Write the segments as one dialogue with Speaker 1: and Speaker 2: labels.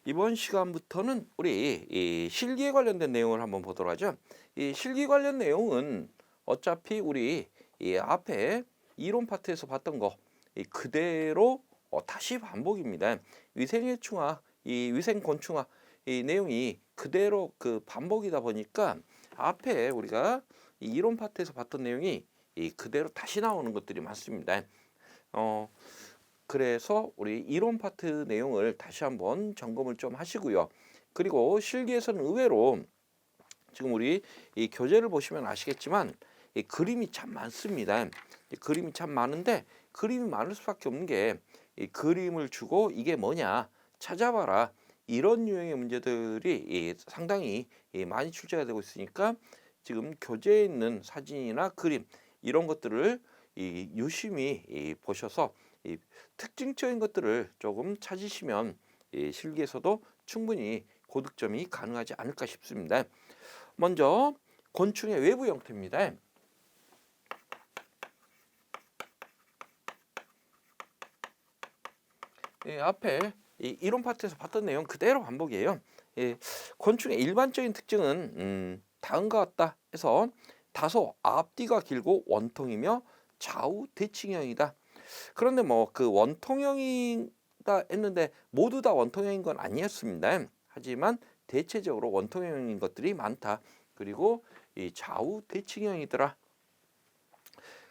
Speaker 1: 이번 시간부터는 우리 이 실기에 관련된 내용을 한번 보도록 하죠. 이 실기 관련 내용은 어차피 우리 이 앞에 이론 파트에서 봤던 거 그대로 다시 반복입니다. 위생해충학, 이 위생곤충학 이 내용이 그대로 그 반복이다 보니까 앞에 우리가 이 이론 파트에서 봤던 내용이 이 그대로 다시 나오는 것들이 많습니다. 그래서 우리 이론 파트 내용을 다시 한번 점검을 좀 하시고요. 그리고 실기에서는 의외로 지금 우리 이 교재를 보시면 아시겠지만 이 그림이 참 많습니다. 이 그림이 참 많은데 그림이 많을 수밖에 없는 게 이 그림을 주고 이게 뭐냐 찾아봐라 이런 유형의 문제들이 상당히 많이 출제가 되고 있으니까 지금 교재에 있는 사진이나 그림 이런 것들을 유심히 보셔서 이 특징적인 것들을 조금 찾으시면 실기에서도 충분히 고득점이 가능하지 않을까 싶습니다. 먼저 곤충의 외부 형태입니다. 앞에 이론 파트에서 봤던 내용 그대로 반복이에요. 곤충의 일반적인 특징은 다음과 같다 해서 다소 앞뒤가 길고 원통이며 좌우 대칭형이다. 그런데 뭐 그 원통형이다 했는데 모두 다 원통형인 건 아니었습니다. 하지만 대체적으로 원통형인 것들이 많다. 그리고 이 좌우 대칭형이더라.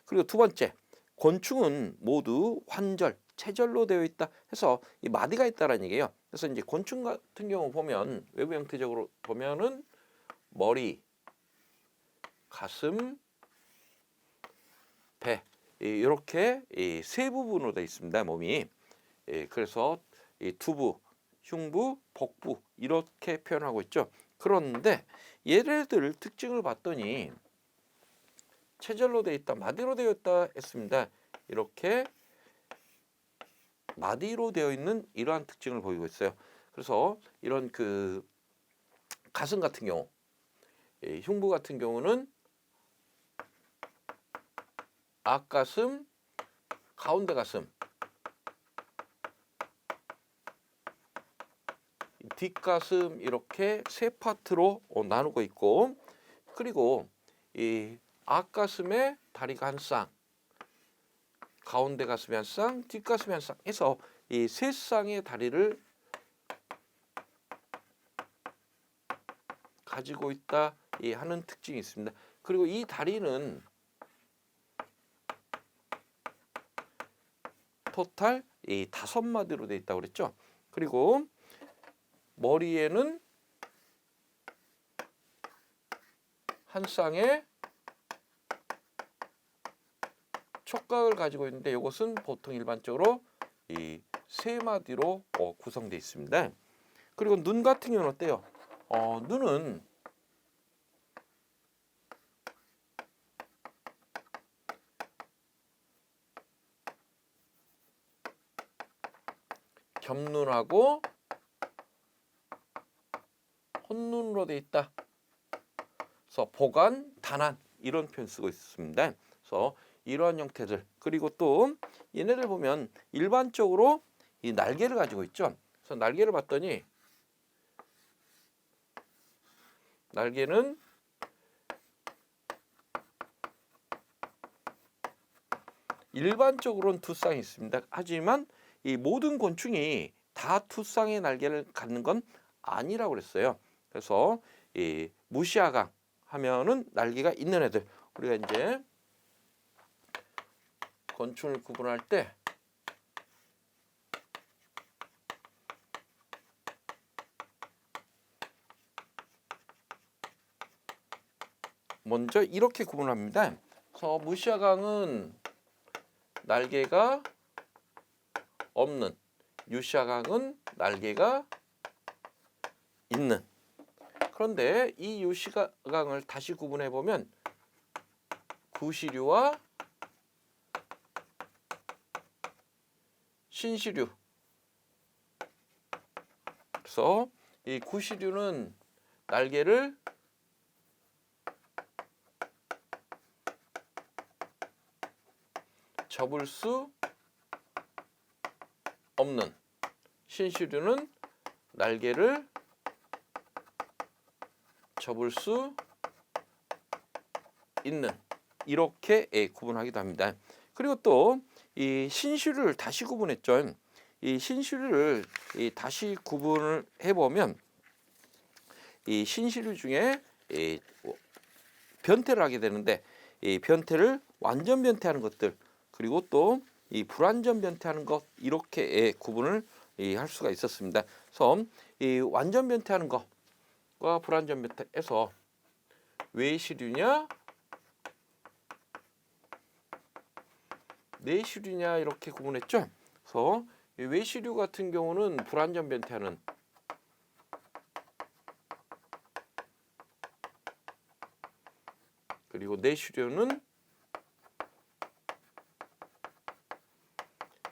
Speaker 1: 그리고 두 번째, 곤충은 모두 환절, 체절로 되어 있다 해서 이 마디가 있다라는 얘기예요. 그래서 이제 곤충 같은 경우 보면 외부 형태적으로 보면은 머리, 가슴, 배 이렇게 세 부분으로 되어 있습니다. 몸이. 그래서 이 두부, 흉부, 복부 이렇게 표현하고 있죠. 그런데 얘네들 특징을 봤더니 체절로 되어 있다, 마디로 되어 있다 했습니다. 이렇게 마디로 되어 있는 이러한 특징을 보이고 있어요. 그래서 이런 그 가슴 같은 경우, 흉부 같은 경우는 앞가슴, 가운데 가슴, 뒷가슴 이렇게 세 파트로 나누고 있고, 그리고 이 앞가슴에 다리가 한 쌍, 가운데 가슴에 한 쌍, 뒷가슴에 한 쌍 해서 이 세 쌍의 다리를 가지고 있다 하는 특징이 있습니다. 그리고 이 다리는 토탈 이 5마디로 되어 있다고 그랬죠. 그리고 머리에는 한 쌍의 촉각을 가지고 있는데 이것은 보통 일반적으로 이 3마디로 구성되어 있습니다. 그리고 눈 같은 경우는 어때요? 눈은 겹눈하고 혼눈으로 되어 있다. 그래서 보관, 단안 이런 표현 쓰고 있습니다. 그래서 이러한 형태들 그리고 또 얘네들 보면 일반적으로 이 날개를 가지고 있죠. 그래서 날개를 봤더니 날개는 일반적으로는 두 쌍이 있습니다. 하지만 이 모든 곤충이 다 두 쌍의 날개를 갖는 건 아니라고 그랬어요. 그래서 이 무시아강 하면은 날개가 있는 애들 우리가 이제 곤충을 구분할 때 먼저 이렇게 구분합니다. 그래서 무시아강은 날개가 없는, 유시아강은 날개가 있는. 그런데 이 유시아강을 다시 구분해 보면 구시류와 신시류. 그래서 이 구시류는 날개를 접을 수 없는, 신시류는 날개를 접을 수 있는 이렇게 구분하기도 합니다. 그리고 또 이 신시류를 다시 구분했죠. 이 신시류를 다시 구분을 해보면 이 신시류 중에 변태를 하게 되는데 이 변태를 완전 변태하는 것들 그리고 또 이 불완전 변태하는 것 이렇게 구분을 할 수가 있었습니다. 그래서 이 완전 변태하는 것과 불완전 변태에서 외시류냐 내시류냐 이렇게 구분했죠. 그래서 외시류 같은 경우는 불완전 변태하는 그리고 내시류는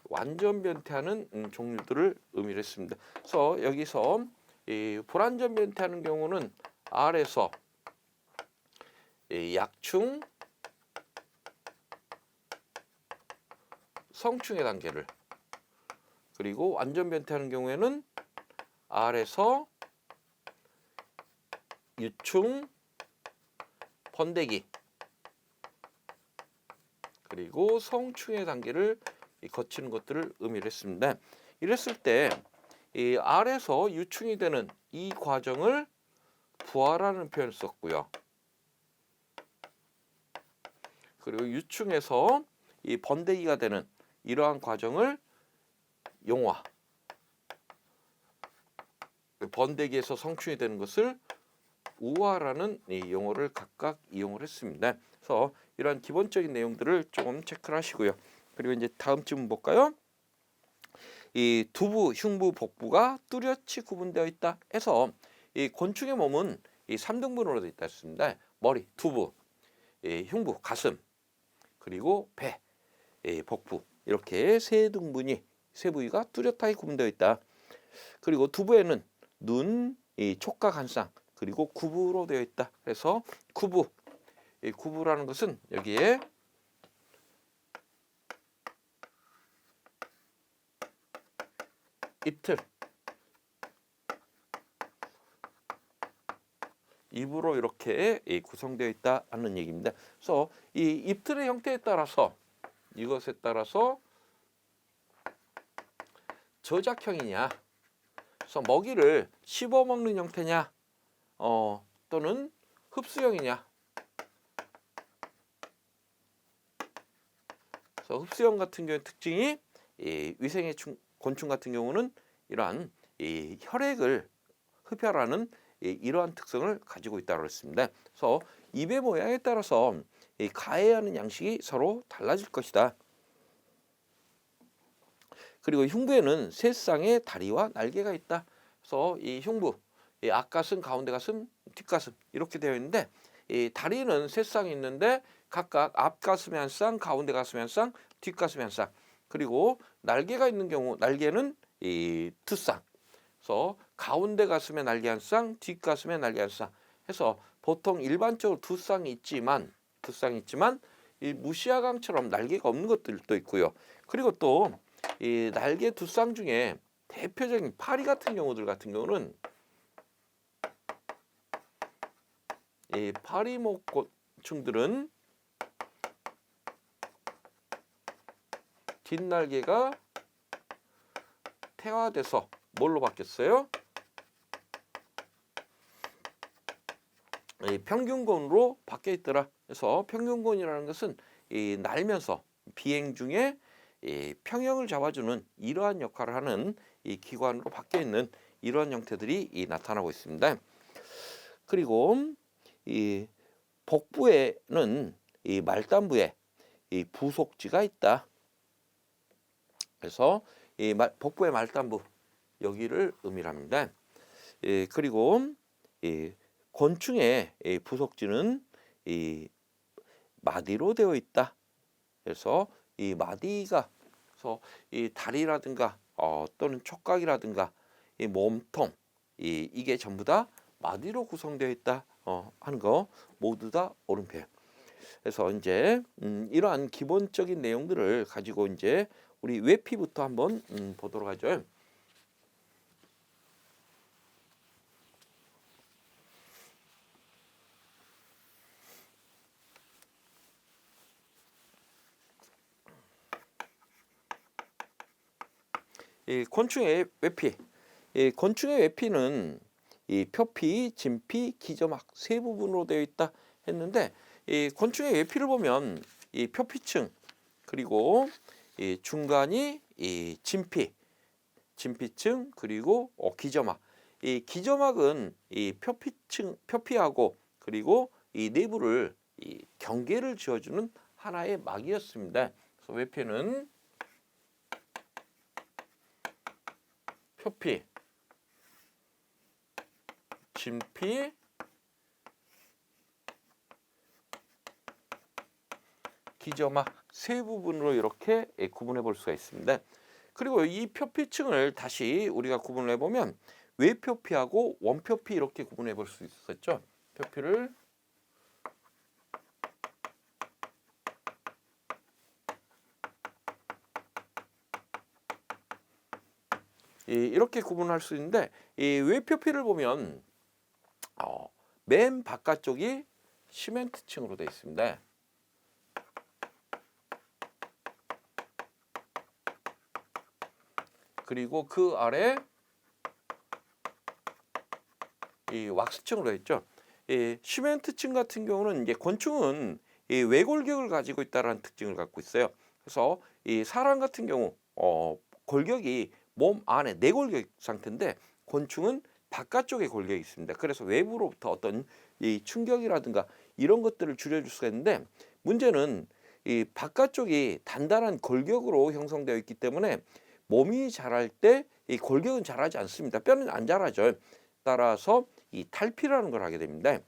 Speaker 1: 완전 변태하는 종류들을 의미를 했습니다. 그래서 여기서 이 불완전 변태하는 경우는 R에서 약충, 성충의 단계를 그리고 완전 변태하는 경우에는 R에서 유충, 번데기 그리고 성충의 단계를 거치는 것들을 의미를 했습니다. 이랬을 때 이 R에서 유충이 되는 이 과정을 부하라는 표현을 썼고요. 그리고 유충에서 이 번데기가 되는 이러한 과정을 용화, 번데기에서 성충이 되는 것을 우화라는 이 용어를 각각 이용을 했습니다. 그래서 이러한 기본적인 내용들을 조금 체크를 하시고요. 그리고 이제 다음 질문 볼까요? 이 두부, 흉부, 복부가 뚜렷이 구분되어 있다 해서 이 곤충의 몸은 이 3등분으로 되어 있다 했습니다. 머리, 두부, 흉부, 가슴, 그리고 배, 복부 이렇게 세 부위가 뚜렷하게 구분되어 있다. 그리고 두부에는 눈, 촉각 한 쌍, 그리고 구부로 되어 있다. 그래서 구부, 이 구부라는 것은 여기에 입틀, 입으로 이렇게 구성되어 있다 하는 얘기입니다. 그래서 이 입틀의 형태에 따라서 이것에 따라서 저작형이냐, 그래서 먹이를 씹어 먹는 형태냐, 또는 흡수형이냐. 그래서 흡수형 같은 경우의 특징이 위생의 곤충 같은 경우는 이러한 혈액을 흡혈하는 이러한 특성을 가지고 있다고 했습니다. 그래서 입의 모양에 따라서 가해하는 양식이 서로 달라질 것이다. 그리고 흉부에는 세 쌍의 다리와 날개가 있다. 그래서 이 흉부, 앞가슴, 가운데 가슴, 뒷가슴 이렇게 되어 있는데 이 다리는 세 쌍이 있는데 각각 앞가슴에 한 쌍, 가운데 가슴에 한 쌍, 뒷가슴에 한 쌍. 그리고 날개가 있는 경우 날개는 이 두 쌍. 그래서 가운데 가슴에 날개 한 쌍, 뒷가슴에 날개 한 쌍. 해서 보통 일반적으로 두 쌍이 있지만 이 무시아강처럼 날개가 없는 것들도 있고요. 그리고 또 이 날개 두 쌍 중에 대표적인 파리 같은 경우는 이 파리목 곤충들은 뒷날개가 태화돼서 뭘로 바뀌었어요? 이 평균곤으로 바뀌어 있더라. 그래서 평균곤이라는 것은 이 날면서 비행 중에 이 평형을 잡아주는 이러한 역할을 하는 이 기관으로 바뀌어 있는 이러한 형태들이 나타나고 있습니다. 그리고 이 복부에는 이 말단부에 이 부속지가 있다. 그래서 이 복부의 말단부 여기를 의미합니다. 그리고 이 곤충의 부속지는 이 마디로 되어 있다. 그래서 이 마디가 그래서 이 다리라든가 또는 촉각이라든가 이 몸통 이게 전부 다 마디로 구성되어 있다 하는 거 모두 다 옳은 표현. 그래서 이제 이러한 기본적인 내용들을 가지고 이제 우리 외피부터 한번 보도록 하죠. 이 곤충의 외피. 이 곤충의 외피는 이 표피, 진피, 기저막 세 부분으로 되어 있다 했는데 이 곤충의 외피를 보면 이 표피층 그리고 이 중간이 이 진피, 진피층 그리고 기저막. 이 기저막은 이 표피층, 표피하고 그리고 이 내부를 이 경계를 지어주는 하나의 막이었습니다. 그래서 외피는 표피, 진피, 기저막 세 부분으로 이렇게 구분해 볼 수가 있습니다. 그리고 이 표피층을 다시 우리가 구분을 해보면 외표피하고 원표피 이렇게 구분해 볼 수 있었죠. 표피를 이렇게 구분할 수 있는데 이 외표피를 보면 맨 바깥쪽이 시멘트층으로 되어 있습니다. 그리고 그 아래 이 왁스층으로 있죠. 이 시멘트층 같은 경우는 이제 곤충은 이 외골격을 가지고 있다는 특징을 갖고 있어요. 그래서 이 사람 같은 경우 골격이 몸 안에 내골격 상태인데 곤충은 바깥쪽에 골격이 있습니다. 그래서 외부로부터 어떤 이 충격이라든가 이런 것들을 줄여줄 수가 있는데 문제는 이 바깥쪽이 단단한 골격으로 형성되어 있기 때문에 몸이 자랄 때 이 골격은 자라지 않습니다. 뼈는 안 자라죠. 따라서 이 탈피라는 걸 하게 됩니다.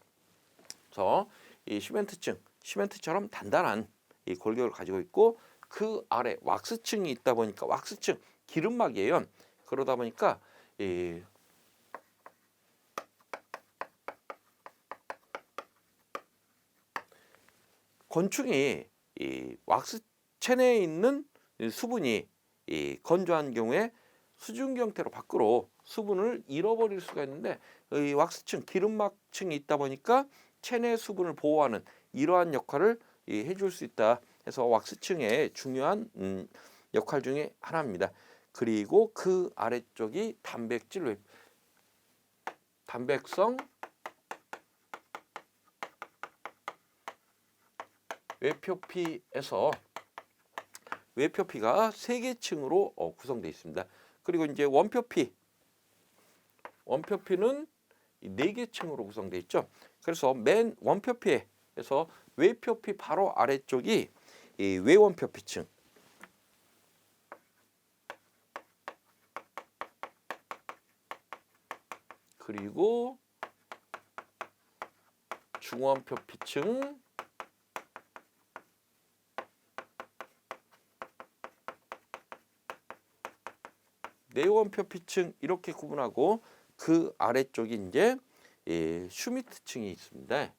Speaker 1: 그래서 이 시멘트층, 시멘트처럼 단단한 이 골격을 가지고 있고 그 아래 왁스층이 있다 보니까 왁스층 기름막이에요. 그러다 보니까 이 곤충이 이 왁스 체내에 있는 수분이 이 건조한 경우에 수증 형태로 밖으로 수분을 잃어버릴 수가 있는데 이 왁스층, 기름막층이 있다 보니까 체내 수분을 보호하는 이러한 역할을 해줄 수 있다 해서 왁스층의 중요한 역할 중에 하나입니다. 그리고 그 아래쪽이 단백성 외표피에서 외표피가 3개 층으로 구성되어 있습니다. 그리고 이제 원표피는 4개 층으로 구성되어 있죠. 그래서 맨 원표피에서 외표피 바로 아래쪽이 이 외원표피층 그리고 중원표피층 내원표피층 이렇게 구분하고 그 아래쪽이 이제 슈미트층이 있습니다.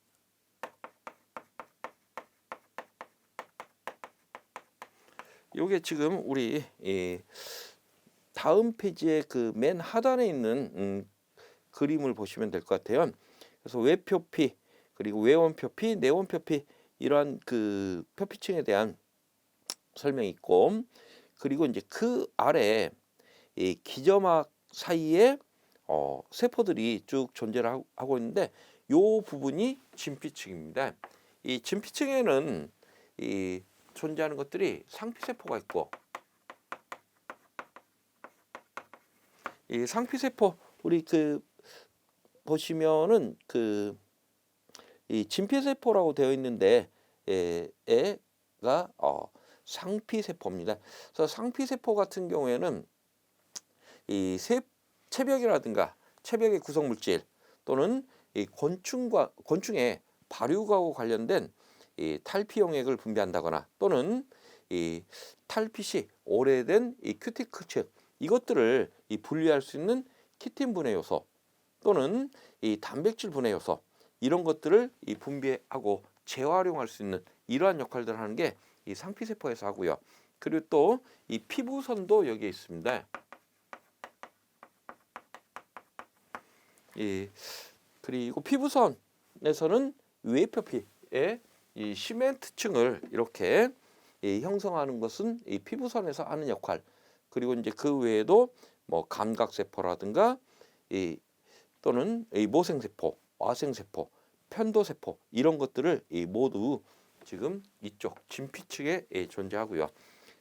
Speaker 1: 요게 지금 우리 다음 페이지의 그 맨 하단에 있는 그림을 보시면 될 것 같아요. 그래서 외표피 그리고 외원표피, 내원표피 이러한 그 표피층에 대한 설명이 있고 그리고 이제 그 아래 이 기저막 사이에 세포들이 쭉 존재를 하고 있는데 요 부분이 진피층입니다. 이 진피층에는 이 존재하는 것들이 상피세포가 있고 이 상피세포 우리 그 보시면은 그 이 진피세포라고 되어 있는데 애가 상피세포입니다. 그래서 상피세포 같은 경우에는 이 체벽이라든가 체벽의 구성물질 또는 이 곤충의 발육하고 관련된 이 탈피용액을 분비한다거나 또는 이 탈핏이 오래된 이 큐티클층 이것들을 분리할 수 있는 키틴 분해 요소 또는 이 단백질 분해 요소 이런 것들을 분비하고 재활용할 수 있는 이러한 역할들을 하는 게 이 상피세포에서 하고요. 그리고 또 이 피부선도 여기에 있습니다. 그리고 피부선에서는 외표피의 이 시멘트층을 이렇게 형성하는 것은 이 피부선에서 하는 역할. 그리고 이제 그 외에도 뭐 감각세포라든가 또는 이 모생세포, 와생세포, 편도세포 이런 것들을 모두 지금 이쪽 진피층에 존재하고요.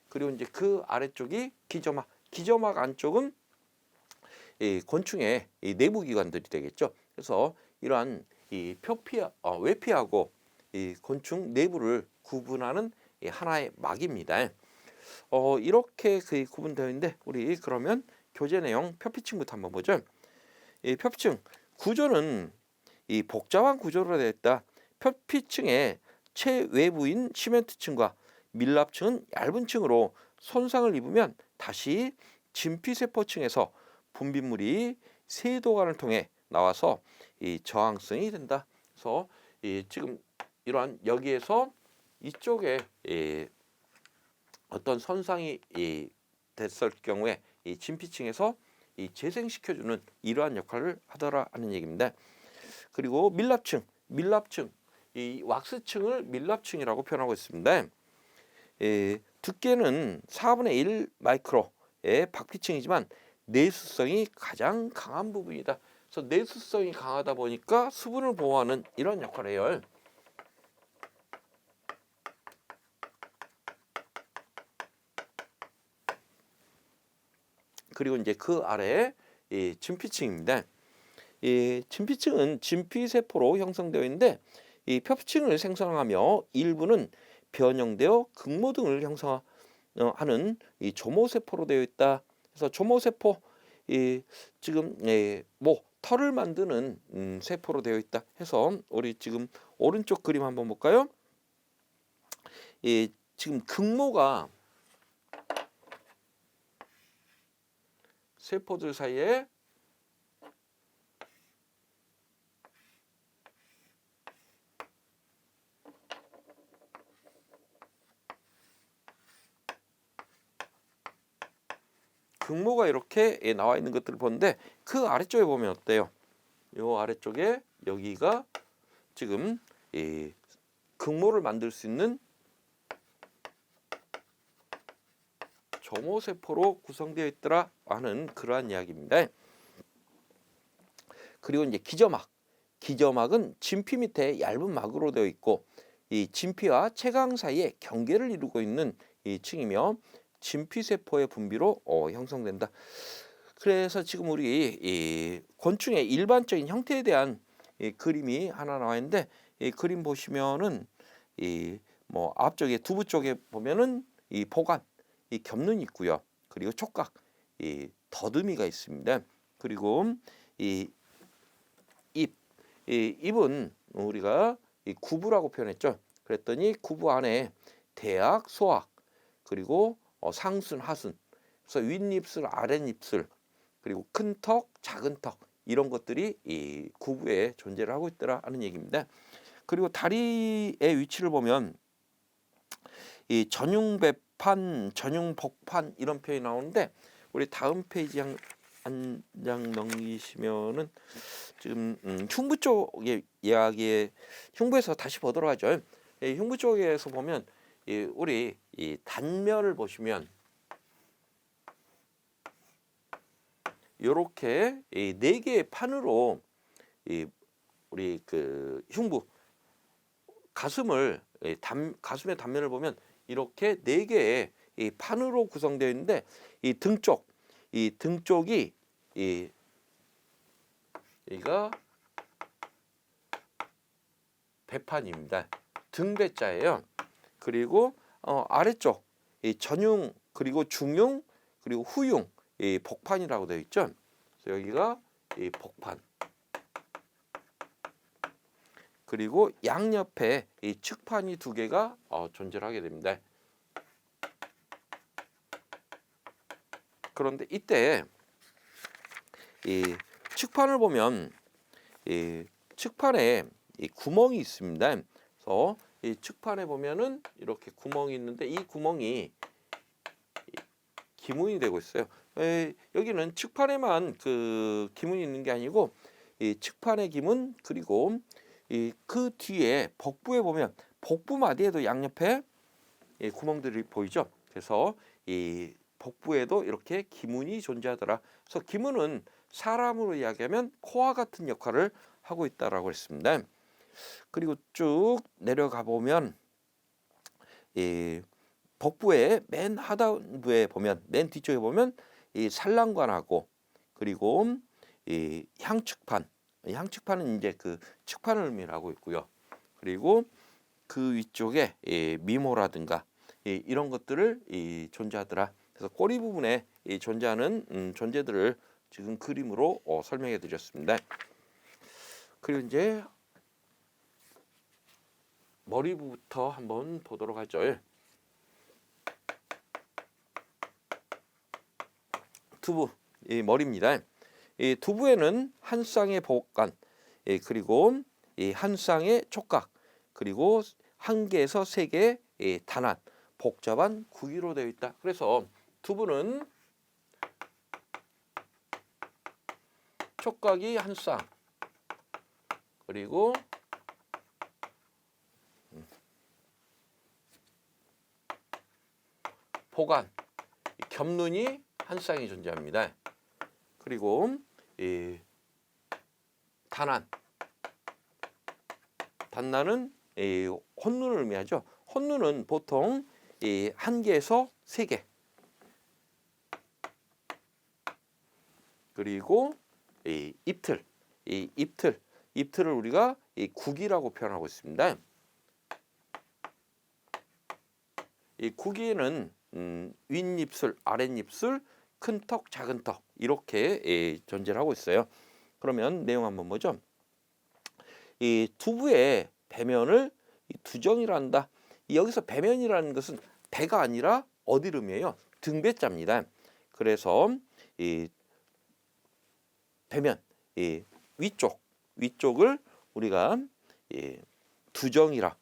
Speaker 1: 그리고 이제 그 아래쪽이 기저막, 기저막 안쪽은 이 곤충의 이 내부 기관들이 되겠죠. 그래서 이러한 이 외피하고 이 곤충 내부를 구분하는 하나의 막입니다. 이렇게 구분되어 있는데 우리 그러면 교재 내용 표피층부터 한번 보죠. 이 표피층 구조는 이 복잡한 구조로 되어 있다. 표피층의 최외부인 시멘트층과 밀랍층은 얇은 층으로 손상을 입으면 다시 진피세포층에서 분비물이 세도관을 통해 나와서 이 저항성이 된다. 그래서 지금 이러한 여기에서 이쪽에 어떤 선상이 됐을 경우에 이 진피층에서 재생시켜주는 이러한 역할을 하더라 하는 얘기입니다. 그리고 밀랍층, 이 왁스층을 밀랍층이라고 표현하고 있습니다. 두께는 4분의 1 마이크로의 박피층이지만 내수성이 가장 강한 부분이다. 그래서 내수성이 강하다 보니까 수분을 보호하는 이런 역할을 해요. 그리고 이제 그 아래 이 진피층입니다. 이 진피층은 진피세포로 형성되어 있는데 이 표피층을 생성하며 일부는 변형되어 극모 등을 형성하는 이 조모세포로 되어 있다. 그래서 조모세포 지금 뭐 털을 만드는 세포로 되어 있다. 해서 우리 지금 오른쪽 그림 한번 볼까요? 지금 극모가 세포들 사이에 극모가 이렇게 나와 있는 것들을 보는데 그 아래쪽에 보면 어때요? 요 아래쪽에 여기가 지금 극모를 만들 수 있는 조모세포로 구성되어 있더라 하는 그러한 이야기입니다. 그리고 이제 기저막은 진피 밑에 얇은 막으로 되어 있고 이 진피와 채광 사이에 경계를 이루고 있는 이 층이며 진피세포의 분비로 형성된다. 그래서 지금 우리 이 곤충의 일반적인 형태에 대한 그림이 하나 나와 있는데 이 그림 보시면은 뭐 앞쪽에 두부 쪽에 보면은 이 보관, 이 겹눈이 있고요. 그리고 촉각, 이 더듬이가 있습니다. 그리고 이 입은 우리가 이 구부라고 표현했죠. 그랬더니 구부 안에 대학, 소학, 그리고 상순, 하순, 그래서 윗입술, 아랫입술, 그리고 큰 턱, 작은 턱 이런 것들이 이 구부에 존재를 하고 있더라 하는 얘기입니다. 그리고 다리의 위치를 보면 이 전흉배판, 전흉복판 이런 표현이 나오는데 우리 다음 페이지 한 장 넘기시면은 지금 흉부 쪽의 이야기에 흉부에서 다시 보도록 하죠. 흉부 쪽에서 보면 우리 이 단면을 보시면 이렇게 네 개의 판으로 우리 그 흉부 가슴의 단면을 보면 이렇게 네 개의 이 판으로 구성되어 있는데 이 등 쪽이 여기가 배판입니다. 등배자예요. 그리고 아래쪽 이 전흉 그리고 중흉 그리고 후흉 이 복판이라고 되어 있죠. 그래서 여기가 이 복판. 그리고 양옆에 이 측판이 두 개가 존재를 하게 됩니다. 그런데 이때 이 측판을 보면 이 측판에 이 구멍이 있습니다. 그래서 이 측판에 보면은 이렇게 구멍이 있는데 이 구멍이 기문이 되고 있어요. 여기는 측판에만 그 기문이 있는 게 아니고 이 측판의 기문 그리고 그 뒤에 복부에 보면 복부 마디에도 양옆에 구멍들이 보이죠. 그래서 이 복부에도 이렇게 기문이 존재하더라. 그래서 기문은 사람으로 이야기하면 코와 같은 역할을 하고 있다라고 했습니다. 그리고 쭉 내려가 보면 이 복부의 맨 하단부에 보면 맨 뒤쪽에 보면 이 산란관하고 그리고 이 향측판, 향측판은 이제 그 측판을 의미하고 있고요. 그리고 그 위쪽에 미모라든가 이런 것들을 존재하더라. 그래서 꼬리 부분에 존재하는 존재들을 지금 그림으로 설명해 드렸습니다. 그리고 이제 머리부터 한번 보도록 하죠. 두부, 이 머리입니다. 이 두부에는 한 쌍의 복간, 그리고 한 쌍의 촉각, 그리고 한 개에서 세 개의 단안, 복잡한 구기로 되어 있다. 그래서 두부는 촉각이 한 쌍, 그리고 보관, 겹눈이 한 쌍이 존재합니다. 그리고 단난은 혼눈을 의미하죠. 혼눈은 보통 한 개에서 세 개. 그리고 입틀을 우리가 국이라고 표현하고 있습니다. 이 국이에는 윗입술, 아랫입술, 큰 턱, 작은 턱 이렇게 존재를 하고 있어요. 그러면 내용 한번 보죠. 이 두부의 배면을 두정이란다. 여기서 배면이라는 것은 배가 아니라 어디 의미해요? 등배자입니다. 그래서 이 배면, 위쪽을 우리가 두정이라,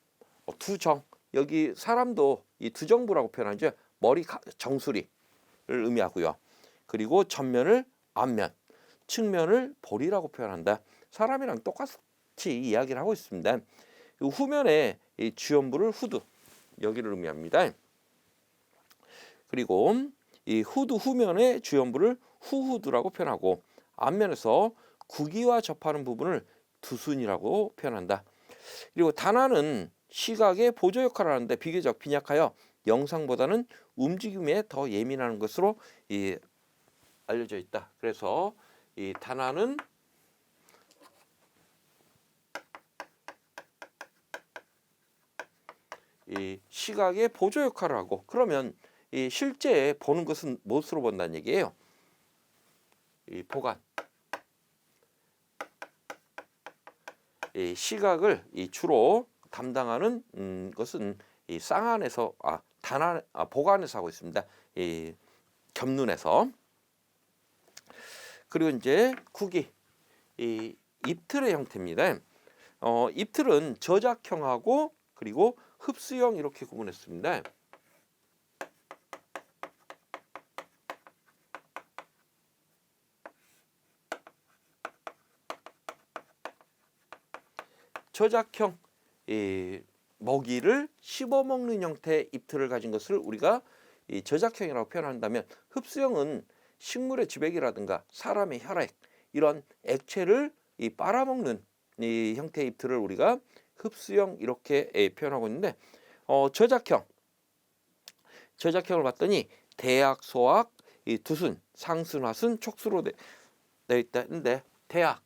Speaker 1: 두정. 여기 사람도 이 두정부라고 표현하죠. 머리 정수리를 의미하고요. 그리고 전면을 앞면, 측면을 볼이라고 표현한다. 사람이랑 똑같이 이야기를 하고 있습니다. 후면에 이 주연부를 후두, 여기를 의미합니다. 그리고 이 후두 후면의 주연부를 후후두라고 표현하고 앞면에서 구기와 접하는 부분을 두순이라고 표현한다. 그리고 단안은 시각의 보조 역할을 하는데 비교적 빈약하여 영상보다는 움직임에 더 예민한 것으로 알려져 있다. 그래서 이 단안은 이 시각의 보조 역할을 하고, 그러면 이 실제 보는 것은 무엇으로 본다는 얘기예요? 이 보관. 이 시각을 주로 담당하는 것은 이 쌍안에서 보관에서 하고 있습니다. 이 겹눈에서. 그리고 이제 국이 이 입틀의 형태입니다. 입틀은 저작형하고 그리고 흡수형 이렇게 구분했습니다. 저작형, 먹이를 씹어먹는 형태의 입틀을 가진 것을 우리가 저작형이라고 표현한다면, 흡수형은 식물의 지백이라든가 사람의 혈액 이런 액체를 빨아먹는 이 형태의 입틀을 우리가 흡수형 이렇게 표현하고 있는데, 저작형을 봤더니 대악, 소악, 두순, 상순, 하순, 촉수로 되어 있다 했는데, 대악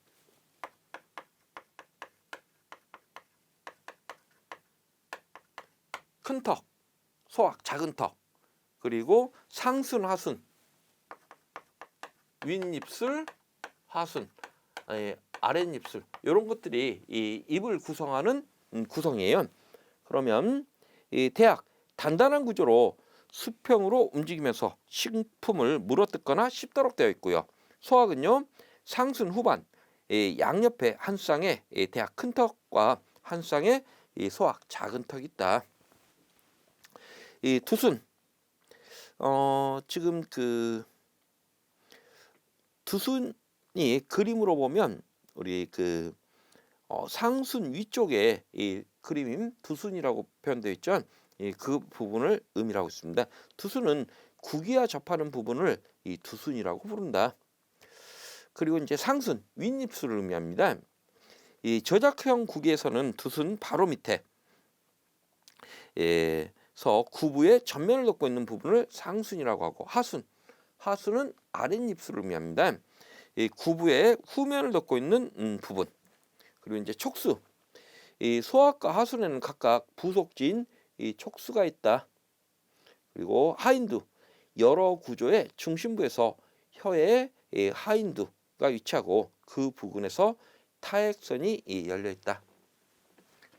Speaker 1: 큰 턱, 소악 작은 턱, 그리고 상순, 하순 윗입술, 하순 아랫입술, 이런 것들이 이 입을 구성하는 구성이에요. 그러면 이 대악 단단한 구조로 수평으로 움직이면서 식품을 물어뜯거나 씹도록 되어 있고요. 소악은요 상순 후반 양옆에 한 쌍의 대악 큰 턱과 한 쌍의 소악 작은 턱이 있다. 이 두순, 지금 그 두순이 그림으로 보면 우리 그 상순 위쪽에 이 그림인 두순이라고 표현되어 있죠. 그 부분을 의미하고 있습니다. 두순은 구기와 접하는 부분을 이 두순이라고 부른다. 그리고 이제 상순, 윗입술을 의미합니다. 이 저작형 구기에서는 두순 바로 밑에 서 구부의 전면을 덮고 있는 부분을 상순이라고 하고, 하순은 아랫입술을 의미합니다. 이 구부의 후면을 덮고 있는 부분. 그리고 이제 촉수, 이 소하과 하순에는 각각 부속진 이 촉수가 있다. 그리고 하인두, 여러 구조의 중심부에서 혀의 하인두가 위치하고 그 부근에서 타액선이 열려 있다.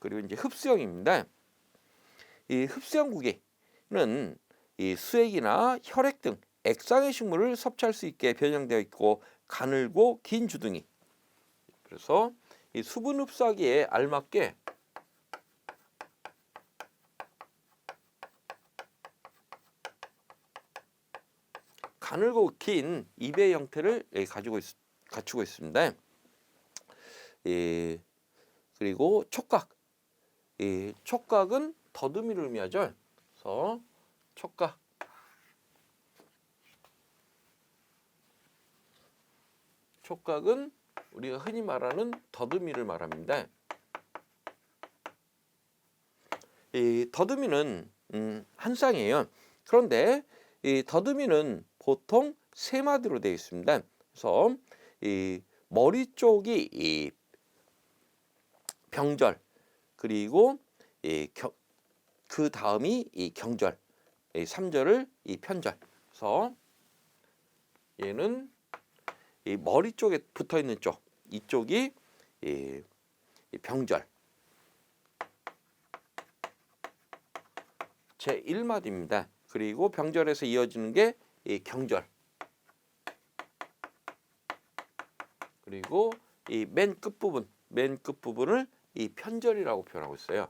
Speaker 1: 그리고 이제 흡수형입니다. 이 흡수형구기는 이 수액이나 혈액 등 액상의 식물을 섭취할 수 있게 변형되어 있고 가늘고 긴 주둥이. 그래서 이 수분 흡수하기에 알맞게 가늘고 긴 입의 형태를 갖추고 있습니다. 그리고 촉각, 촉각은 더듬이를 의미하죠. 그래서 촉각은 우리가 흔히 말하는 더듬이를 말합니다. 이 더듬이는 한 쌍이에요. 그런데 이 더듬이는 보통 세 마디로 되어 있습니다. 그래서 이 머리 쪽이 이 병절, 그리고 그 다음이 이 경절, 3절을 이 편절. 그래서 얘는 이 머리 쪽에 붙어 있는 쪽, 이쪽이 이 병절. 제 1마디입니다. 그리고 병절에서 이어지는 게 이 경절. 그리고 이 맨 끝부분을 이 편절이라고 표현하고 있어요.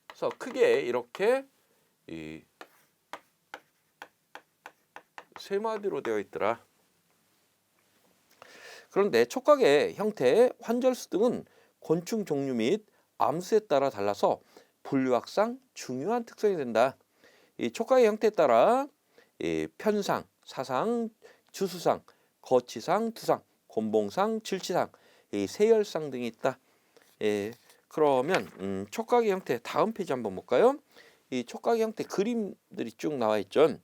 Speaker 1: 그래서 크게 이렇게 이 세 마디로 되어 있더라. 그런데 촉각의 형태, 환절수 등은 곤충 종류 및 암수에 따라 달라서 분류학상 중요한 특성이 된다. 이 촉각의 형태에 따라 이 편상, 사상, 주수상, 거치상, 투상, 곤봉상, 질치상, 이 세열상 등이 있다. 그러면 촉각의 형태 다음 페이지 한번 볼까요? 이 촉각의 형태 그림들이 쭉 나와 있죠.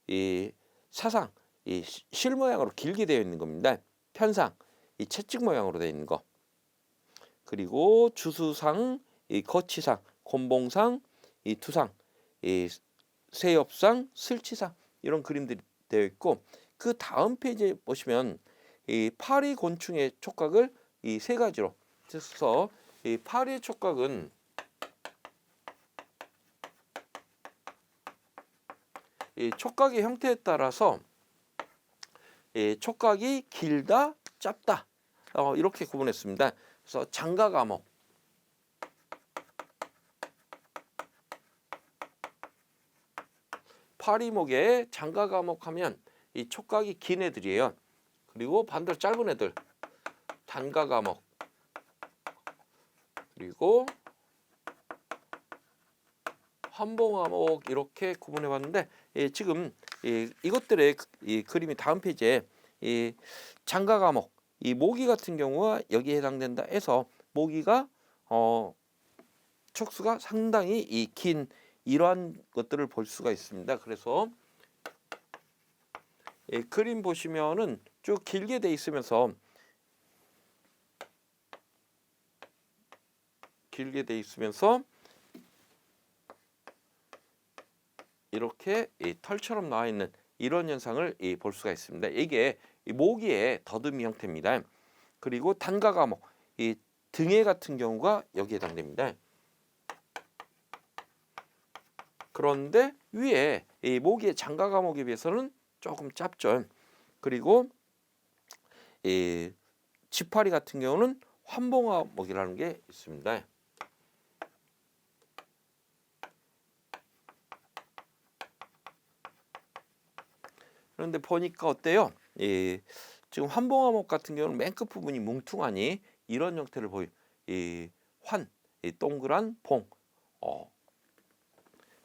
Speaker 1: 이 사상, 이 실 모양으로 길게 되어 있는 겁니다. 편상, 이 채찍 모양으로 되어 있는 거. 그리고 주수상, 이 거치상, 곤봉상, 이 투상, 이 세엽상, 슬치상 이런 그림들이 되어 있고, 그 다음 페이지에 보시면 이 파리 곤충의 촉각을 이 세 가지로, 그래서 이 파리의 촉각은 이 촉각의 형태에 따라서 이 촉각이 길다, 짧다 이렇게 구분했습니다. 그래서 장가감옥, 파리목에 장가감옥하면 이 촉각이 긴 애들이에요. 그리고 반대로 짧은 애들 단가감옥, 그리고 환봉암옥 이렇게 구분해 봤는데, 지금 이것들의 이 그림이 다음 페이지에 이 장가감옥, 이 모기 같은 경우가 여기에 해당된다 해서 모기가 촉수가 상당히 이 긴 이러한 것들을 볼 수가 있습니다. 그래서 그림 보시면은 쭉 길게 돼 있으면서 이렇게 털처럼 나와 있는 이런 현상을 볼 수가 있습니다. 이게 모기의 더듬이 형태입니다. 그리고 단가감옥, 이 등에 같은 경우가 여기에 해당됩니다. 그런데 위에 이 모기의 장가감옥에 비해서는 조금 짧죠. 그리고 이 지파리 같은 경우는 환봉암목이라는 게 있습니다. 그런데 보니까 어때요? 지금 환봉암목 같은 경우는 맨 끝 부분이 뭉퉁하니 이런 형태를 보여. 동그란 봉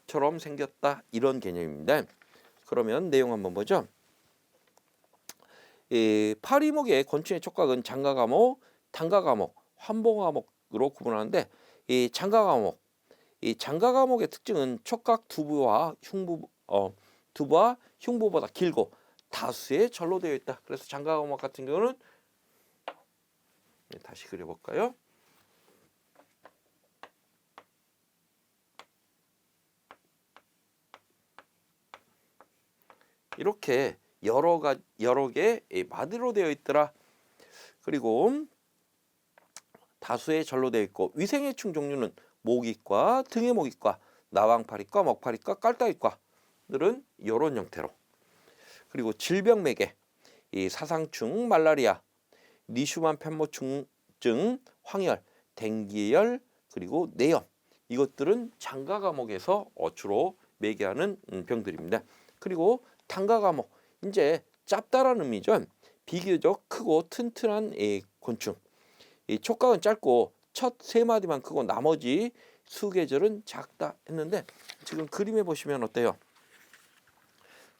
Speaker 1: 처럼 생겼다, 이런 개념입니다. 그러면 내용 한번 보죠. 파리목의 곤충의 촉각은 장가과목, 단가과목, 환봉과목으로 구분하는데 이 장가과목, 이 장가과목의 특징은 촉각 두부와 흉부보다 길고 다수의 절로 되어 있다. 그래서 장가과목 같은 경우는 다시 그려볼까요? 이렇게 여러 개의 마디로 되어 있더라. 그리고 다수의 절로 되어 있고 위생해충 종류는 모기과, 등의 모기과, 나왕파리과, 먹파리과, 깔따귀과들은 이런 형태로. 그리고 질병 매개, 이 사상충, 말라리아, 니슈만 편모충증, 황열, 댕기열, 그리고 뇌염, 이것들은 장가과목에서 주로 매개하는 병들입니다. 그리고 단가과목, 이제 짭다라는 의미죠. 비교적 크고 튼튼한 곤충. 이 촉각은 짧고 첫 세 마디만 크고 나머지 수계절은 작다 했는데 지금 그림에 보시면 어때요?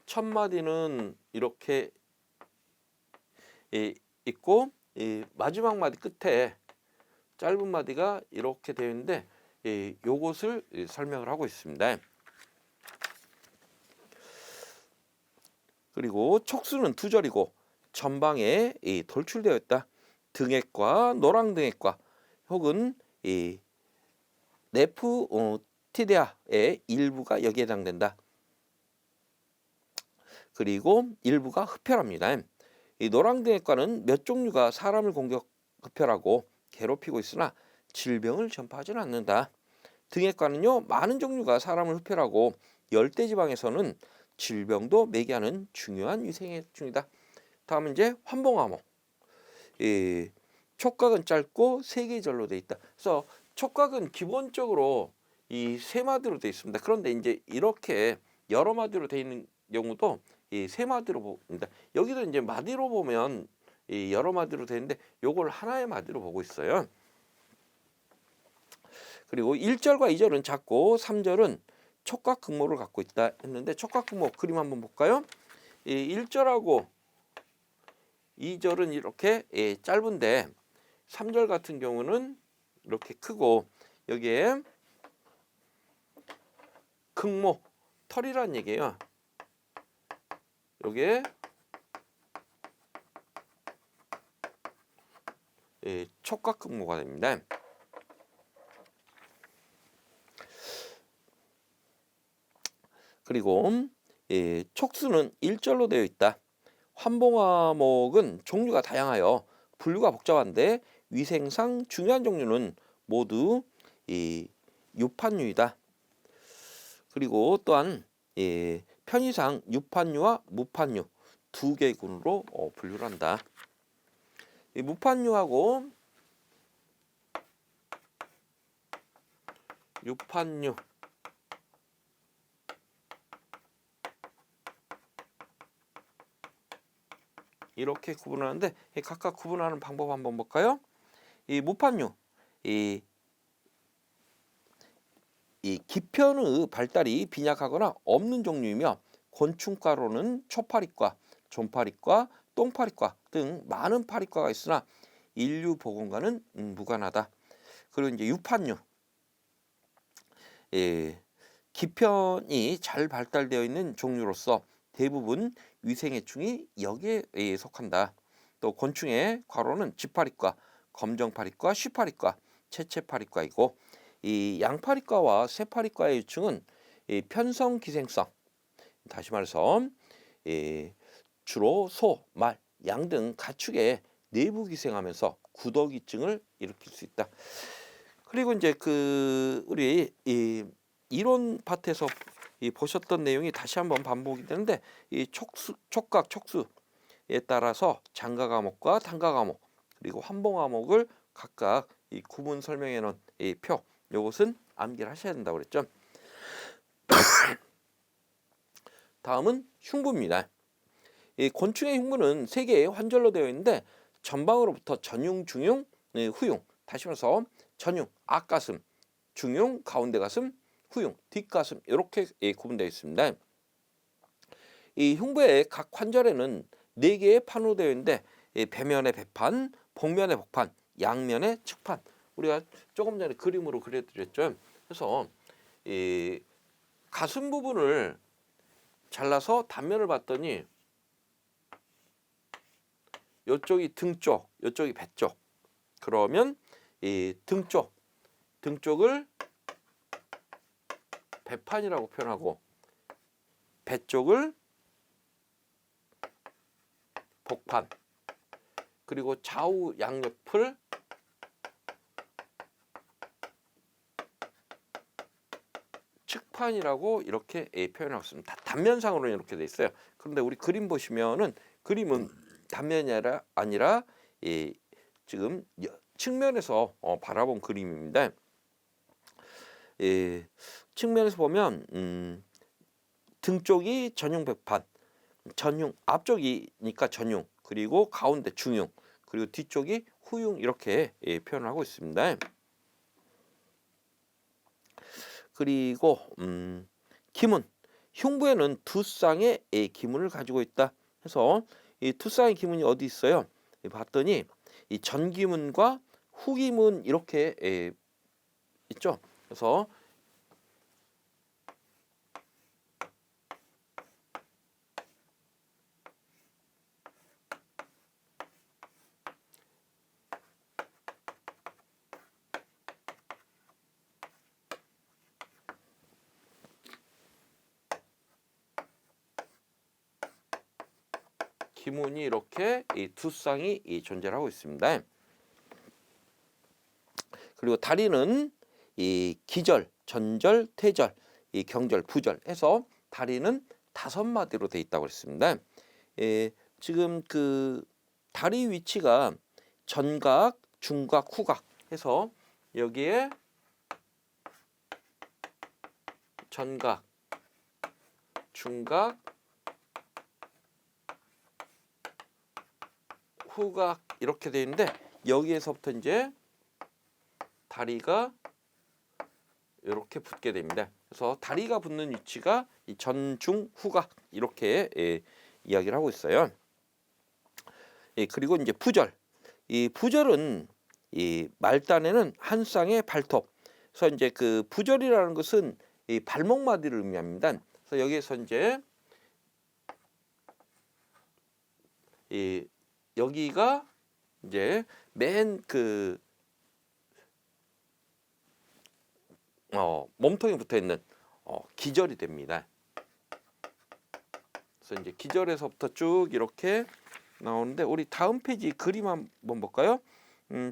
Speaker 1: 첫 마디는 이렇게 있고 마지막 마디 끝에 짧은 마디가 이렇게 되어 있는데 요것을 설명을 하고 있습니다. 그리고 촉수는 두 절이고 전방에 돌출되어 있다. 등액과 노랑등액과 혹은 네프티데아의 일부가 여기에 해당된다. 그리고 일부가 흡혈합니다. 이 노랑등액과는 몇 종류가 사람을 흡혈하고 괴롭히고 있으나 질병을 전파하지는 않는다. 등액과는요, 많은 종류가 사람을 흡혈하고 열대지방에서는 질병도 매개하는 중요한 위생해충이다. 다음은 이제 환봉암호. 촉각은 짧고 세 개의 절로 되어 있다. 그래서 촉각은 기본적으로 이 세 마디로 되어 있습니다. 그런데 이제 이렇게 여러 마디로 되어 있는 경우도 이 세 마디로 봅니다. 여기도 이제 마디로 보면 이 여러 마디로 되어 있는데 요걸 하나의 마디로 보고 있어요. 그리고 1절과 2절은 작고 3절은 촉각 극모를 갖고 있다 했는데 촉각 극모 그림 한번 볼까요? 이 1절하고 2절은 이렇게 짧은데 3절 같은 경우는 이렇게 크고 여기에 극모, 털이란 얘기예요. 여기에 촉각 극모가 됩니다. 그리고 촉수는 1절로 되어 있다. 환봉화목은 종류가 다양하여 분류가 복잡한데 위생상 중요한 종류는 모두 유판류이다. 그리고 또한 편의상 유판류와 무판류 두 개군으로 분류를 한다. 무판류하고 유판류 이렇게 구분하는데 각각 구분하는 방법 한번 볼까요? 이 무판류, 이 기편의 발달이 빈약하거나 없는 종류이며 곤충과로는 초파리과, 존파리과, 똥파리과 등 많은 파리과가 있으나 인류 보건과는 무관하다. 그리고 이제 유판류, 기편이 잘 발달되어 있는 종류로서 대부분 위생해충이 여기에 속한다. 또 곤충의 과로는 지파리과, 검정파리과, 쉬파리과, 채채파리과이고 이 양파리과와 새파리과의 유충은 편성기생성, 다시 말해서 주로 소, 말, 양 등 가축의 내부 기생하면서 구더기증을 일으킬 수 있다. 그리고 이제 우리 이론 파트에서 보셨던 내용이 다시 한번 반복이 되는데 이 촉각, 촉수에 따라서 장가과목과 단가과목 그리고 환봉과목을 각각 이 구분 설명해 놓은 이 표, 이것은 암기를 하셔야 된다고 그랬죠. 다음은 흉부입니다. 이 곤충의 흉부는 세 개의 환절로 되어 있는데 전방으로부터 전흉, 중흉, 후흉. 다시 말해서 전흉, 앞가슴, 중흉, 가운데 가슴, 후흉, 뒷가슴 이렇게 구분되어 있습니다. 이 흉부의 각 환절에는 4개의 판으로 되어 있는데 배면의 배판, 복면의 복판, 양면의 측판. 우리가 조금 전에 그림으로 그려드렸죠. 그래서 이 가슴 부분을 잘라서 단면을 봤더니 이쪽이 등 쪽, 이쪽이 배 쪽. 그러면 이 등 쪽을 배판이라고 표현하고 배 쪽을 복판, 그리고 좌우 양옆을 측판이라고 이렇게 표현하고 있습니다. 단면상으로는 이렇게 돼 있어요. 그런데 우리 그림 보시면은 그림은 단면이 아니라 지금 측면에서 바라본 그림입니다. 측면에서 보면 등 쪽이 전용 백판, 전용 앞쪽이니까 전용, 그리고 가운데 중용, 그리고 뒤쪽이 후용 이렇게 표현을 하고 있습니다. 그리고 기문, 흉부에는 두 쌍의 기문을 가지고 있다. 해서 이 두 쌍의 기문이 어디 있어요? 봤더니 이 전기문과 후기문 이렇게 있죠. 그래서 기문이 이렇게 이 두 쌍이 존재하고 있습니다. 그리고 다리는 이 기절, 전절, 퇴절, 이 경절, 부절 해서 다리는 5마디로 되어 있다고 했습니다. 지금 그 다리 위치가 전각, 중각, 후각 해서 여기에 전각, 중각, 후각 이렇게 되어 있는데 여기에서부터 이제 다리가 이렇게 붙게 됩니다. 그래서 다리가 붙는 위치가 이 전중 후각 이렇게 이야기를 하고 있어요. 그리고 이제 부절. 이 부절은 이 말단에는 한 쌍의 발톱. 그래서 이제 그 부절이라는 것은 이 발목마디를 의미합니다. 그래서 여기에서 이제 이 여기가 이제 맨 그 몸통에 붙어 있는 기절이 됩니다. 그래서 이제 기절에서부터 쭉 이렇게 나오는데 우리 다음 페이지 그림 한번 볼까요?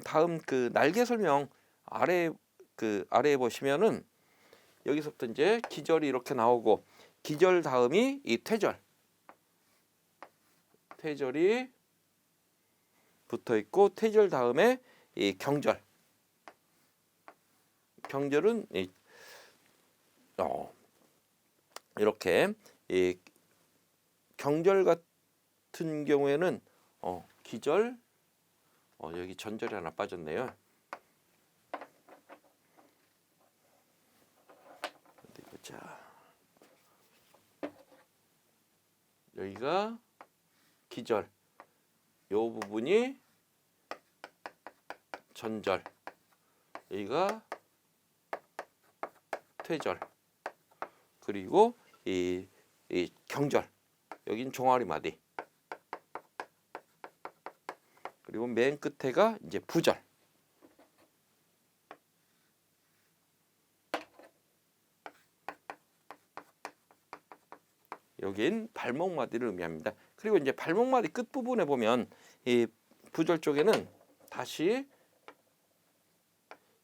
Speaker 1: 다음 그 날개 설명 아래에 보시면은 여기서부터 이제 기절이 이렇게 나오고 기절 다음이 이 퇴절이 붙어 있고 퇴절 다음에 이 경절은 이렇게 이 경절 같은 경우에는 기절 여기 전절이 하나 빠졌네요. 어디 보자. 여기가 기절, 요 부분이 전절, 여기가 퇴절, 그리고 이 경절, 여긴 종아리 마디, 그리고 맨 끝에가 이제 부절. 여긴 발목 마디를 의미합니다. 그리고 이제 발목 마디 끝 부분에 보면 이 부절 쪽에는 다시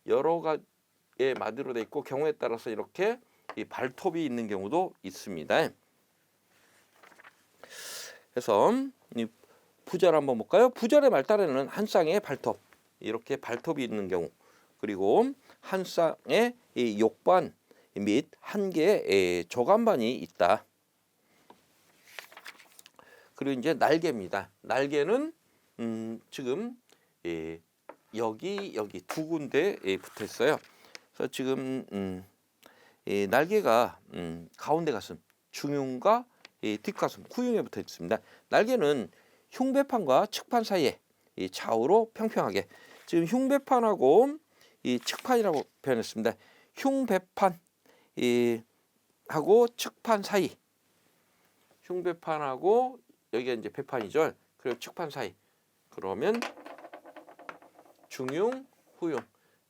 Speaker 1: 여러 가지의 마디로 되어 있고 경우에 따라서 이렇게 이 발톱이 있는 경우도 있습니다. 그래서 이 부절 한번 볼까요? 부절의 말단에는 한 쌍의 발톱, 이렇게 발톱이 있는 경우, 그리고 한 쌍의 이 욕반 및 한 개의 조간반이 있다. 그리고 이제 날개입니다. 날개는 지금 여기 두 군데에 붙어 있어요. 그래서 지금 날개가 가운데 가슴, 중흉과 이 뒷가슴 후흉에 붙어 있습니다. 날개는 흉배판과 측판 사이에 이 좌우로 평평하게, 지금 흉배판하고 이 측판이라고 표현했습니다. 흉배판 이 하고 측판 사이, 흉배판하고 여기가 이제 배판이죠. 그리고 측판 사이, 그러면 중흉, 후흉,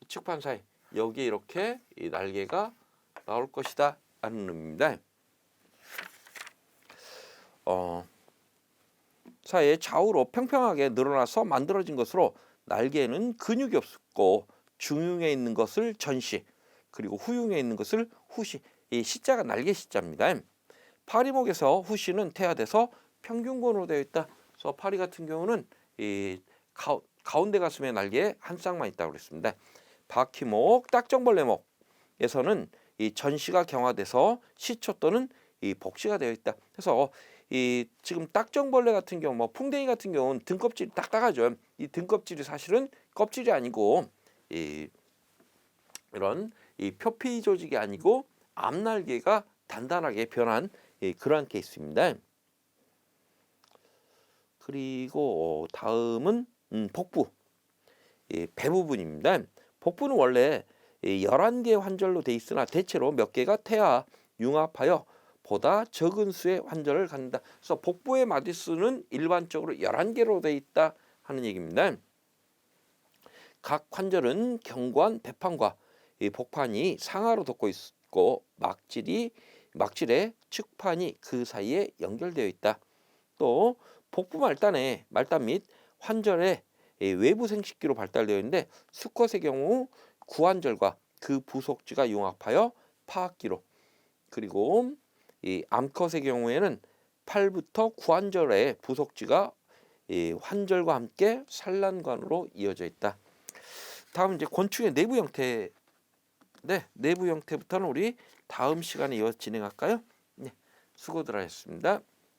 Speaker 1: 측판 사이, 여기에 이렇게 이 날개가 나올 것이다 하는 의미입니다. 사이에 좌우로 평평하게 늘어나서 만들어진 것으로 날개에는 근육이 없고 중흉에 있는 것을 전시, 그리고 후흉에 있는 것을 후시. 이 시자가 날개 시자입니다. 파리목에서 후시는 태아돼서 평균권으로 되어 있다. 그래서 파리 같은 경우는 이 가운데 가슴에 날개에 한 쌍만 있다고 그랬습니다. 바퀴목, 딱정벌레목에서는 이 전시가 경화돼서 시초 또는 이 복시가 되어 있다. 그래서 이 지금 딱정벌레 같은 경우, 뭐 풍뎅이 같은 경우는 등껍질이 딱딱하죠. 이 등껍질이 사실은 껍질이 아니고 이런 이 표피 조직이 아니고 앞날개가 단단하게 변한 그러한 케이스입니다. 그리고 다음은 복부, 배 부분입니다. 복부는 원래 11개의 환절로 돼 있으나 대체로 몇 개가 태아, 융합하여 보다 적은 수의 환절을 갖는다. 그래서 복부의 마디수는 일반적으로 11개로 돼 있다 하는 얘기입니다. 각 환절은 견고한 배판과 이 복판이 상하로 덮고 있고 막질에 측판이 그 사이에 연결되어 있다. 또 복부 말단 및 환절의 외부 생식기로 발달되어 있는데, 수컷의 경우 구환절과 그 부속지가 융합하여 파악기로, 그리고 이 암컷의 경우에는 팔부터 구환절의 부속지가 환절과 함께 산란관으로 이어져 있다. 다음 이제 곤충의 내부 형태. 네, 내부 형태부터는 우리 다음 시간에 이어 진행할까요? 네, 수고들 하셨습니다.